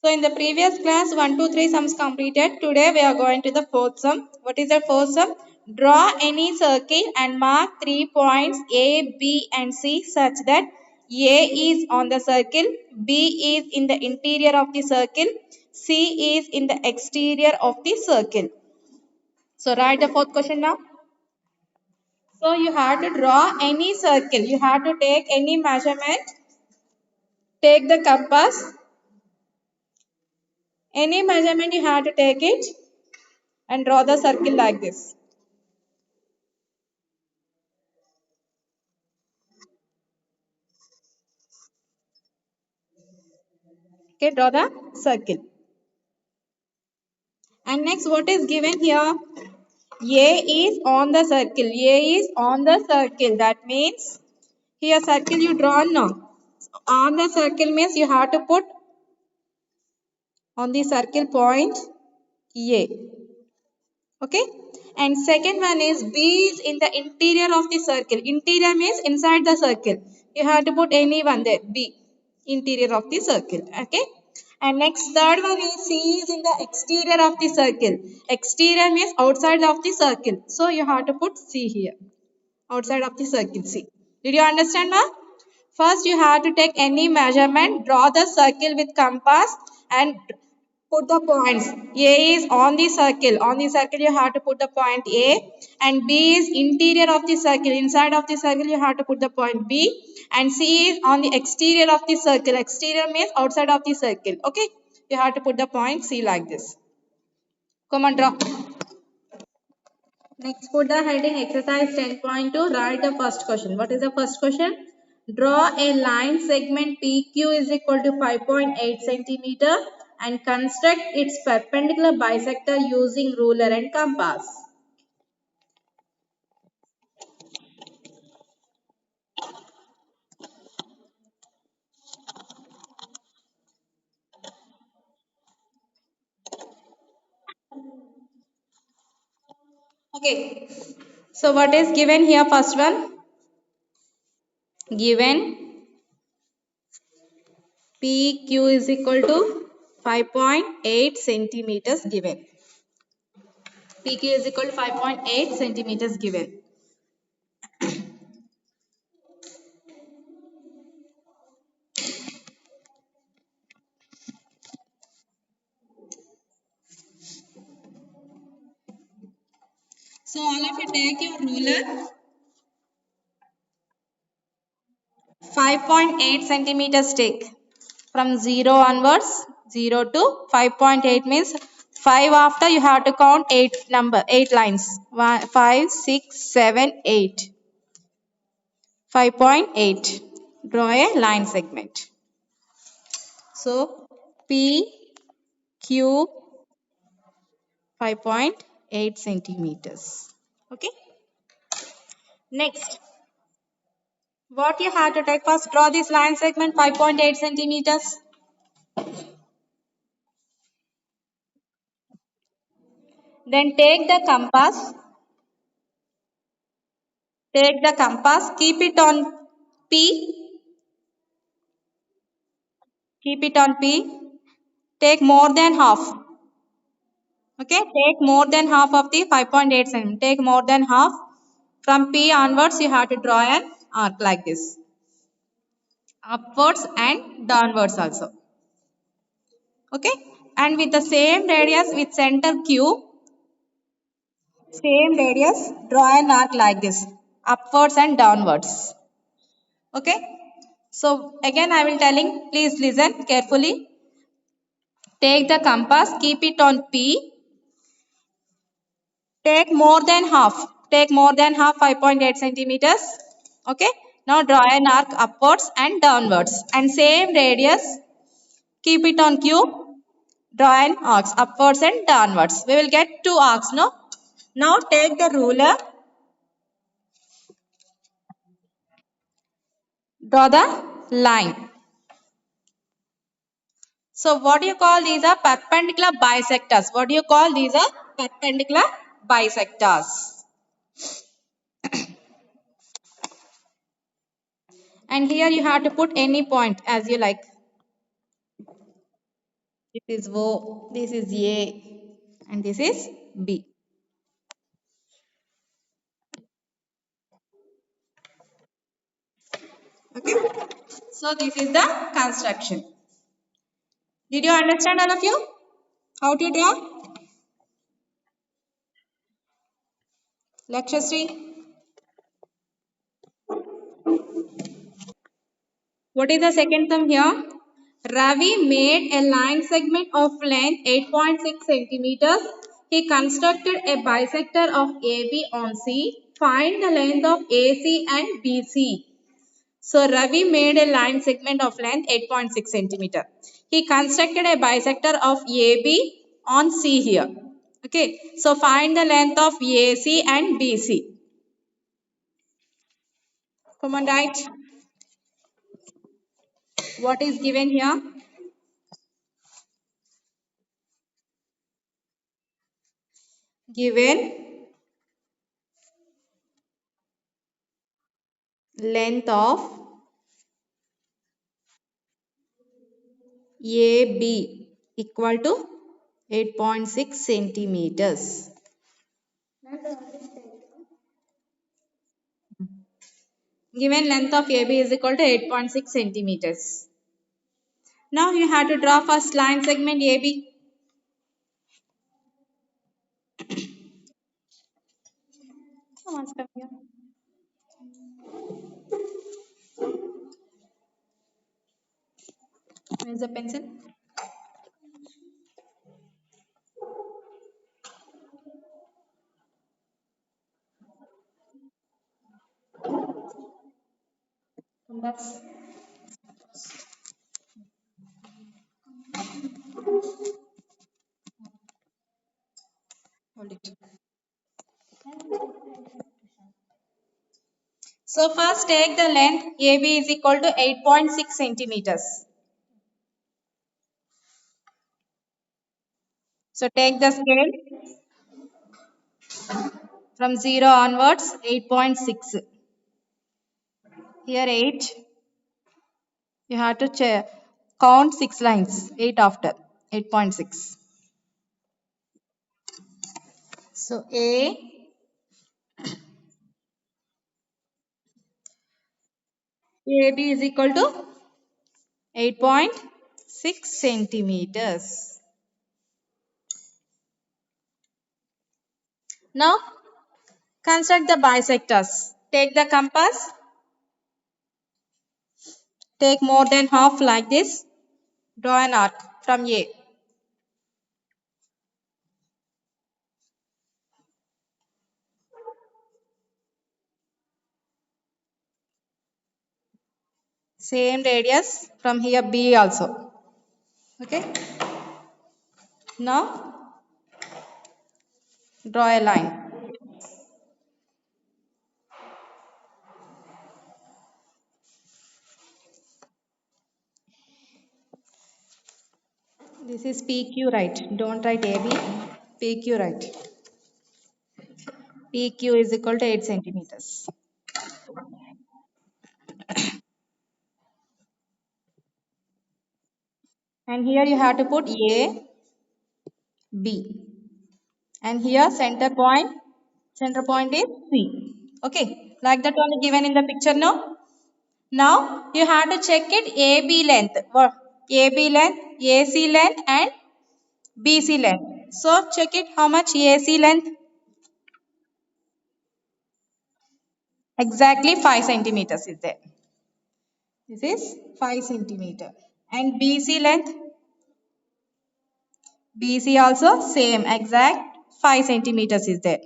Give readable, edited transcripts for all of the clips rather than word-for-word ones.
So in the previous class 1, 2, 3 sums completed. Today we are going to the fourth sum. What is the fourth sum? Draw any circle and mark 3 points A, B and C such that A is on the circle, B is in the interior of the circle, C is in the exterior of the circle. So write the fourth question now. So you have to draw any circle. You have to take any measurement. Take the compass. Any measurement you have to take it and draw the circle like this. Okay, draw the circle. And next, what is given here? A is on the circle. A is on the circle. That means here circle you draw now. On the circle means you have to put on the circle point A. Okay. And second one is B is in the interior of the circle. Interior means inside the circle. You have to put any one there. B. Interior of the circle. Okay. And next third one is C is in the exterior of the circle. Exterior means outside of the circle. So you have to put C here. Outside of the circle C. Did you understand now? First you have to take any measurement, draw the circle with compass and put the points. A is on the circle. On the circle you have to put the point A and B is interior of the circle. Inside of the circle you have to put the point B and C is on the exterior of the circle. Exterior means outside of the circle. Okay. You have to put the point C like this. Come on, draw. Next, put the heading exercise 10.2. Write the first question. What is the first question? Draw a line segment PQ is equal to 5.8 centimeter and construct its perpendicular bisector using ruler and compass. Okay. So what is given here? First one. Given PQ is equal to 5.8 centimeters given. PQ is equal to 5.8 centimeters given. So all of you take your ruler. 5.8 centimeters take. From 0 onwards, 0 to 5.8 means 5 after you have to count 8 lines. 5, 6, 7, 8. 5.8. Draw a line segment. So P, Q, 5.8 centimeters. Okay. Next, what you have to take first, draw this line segment 5.8 centimeters. Then take the compass. Take the compass, keep it on P. Keep it on P. Take more than half. Okay, take more than half of the 5.8 cm. Take more than half. From P onwards, you have to draw an arc like this. Upwards and downwards also. Okay, and with the same radius with center Q, same radius, draw an arc like this. Upwards and downwards. Okay, so again I will telling, please listen carefully. Take the compass, keep it on P. Take more than half. Take more than half, 5.8 centimeters. Okay. Now draw an arc upwards and downwards. And same radius. Keep it on Q. Draw an arcs upwards and downwards. We will get 2 arcs, no? Now take the ruler. Draw the line. So what do you call these are perpendicular bisectors? What do you call these are perpendicular bisectors? And here you have to put any point as you like. This is O, this is A, and this is B. Okay. So this is the construction. Did you understand, all of you? How to draw? Lakshasri, what is the second term here? Ravi made a line segment of length 8.6 centimeters. He constructed a bisector of AB on C. Find the length of AC and BC. So Ravi made a line segment of length 8.6 centimeter. He constructed a bisector of AB on C here. Okay. So find the length of AC and BC. Come on, write. What is given here? Given length of AB equal to 8.6 centimeters. Given length of AB is equal to 8.6 centimeters. Now you have to draw first line segment AB. Come on, step here. Where's the pencil? That's hold it. So first take the length AB is equal to 8.6 centimeters. So take the scale from 0 onwards 8.6. Here 8. You have to count 6 lines. 8 after 8.6. So AB is equal to 8.6 centimeters. Now construct the bisectors. Take the compass. Take more than half like this. Draw an arc from A. Same radius from here B also. Okay. Now draw a line. This is PQ, right? Don't write AB. PQ, right? PQ is equal to 8 centimeters. And here you have to put A, B. And here center point is C. Okay, like that only given in the picture now. Now you have to check it AB length, AB length, AC length and BC length. So check it how much AC length. Exactly 5 centimeters is there. This is 5 centimeter. And BC length, BC also same exact 5 centimeters is there.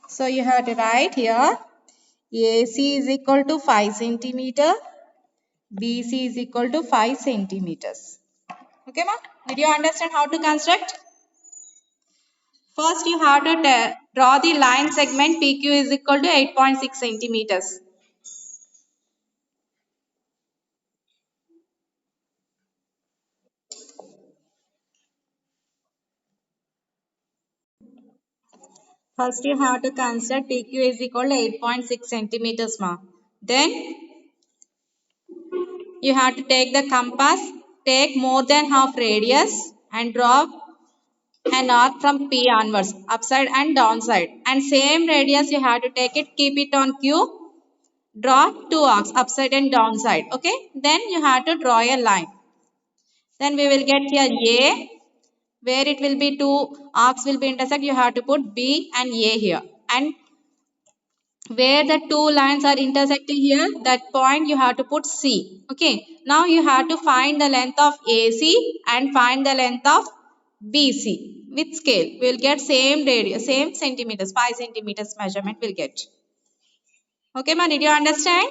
So you have to write here AC is equal to 5 centimeter, BC is equal to 5 centimeters. Okay, ma? Did you understand how to construct? First, you have to draw the line segment PQ is equal to 8.6 centimeters. First, you have to construct PQ is equal to 8.6 centimeters, ma. Then, you have to take the compass, take more than half radius and draw an arc from P onwards, upside and downside. And same radius you have to take it, keep it on Q, draw two arcs, upside and downside. Okay, then you have to draw a line. Then we will get here A, where it will be two arcs will be intersect, you have to put B and A here. And where the two lines are intersecting here, that point you have to put C. Okay, now you have to find the length of AC and find the length of BC with scale. We will get same radius, same centimeters, 5 centimeters measurement will get. Okay, ma, did you understand?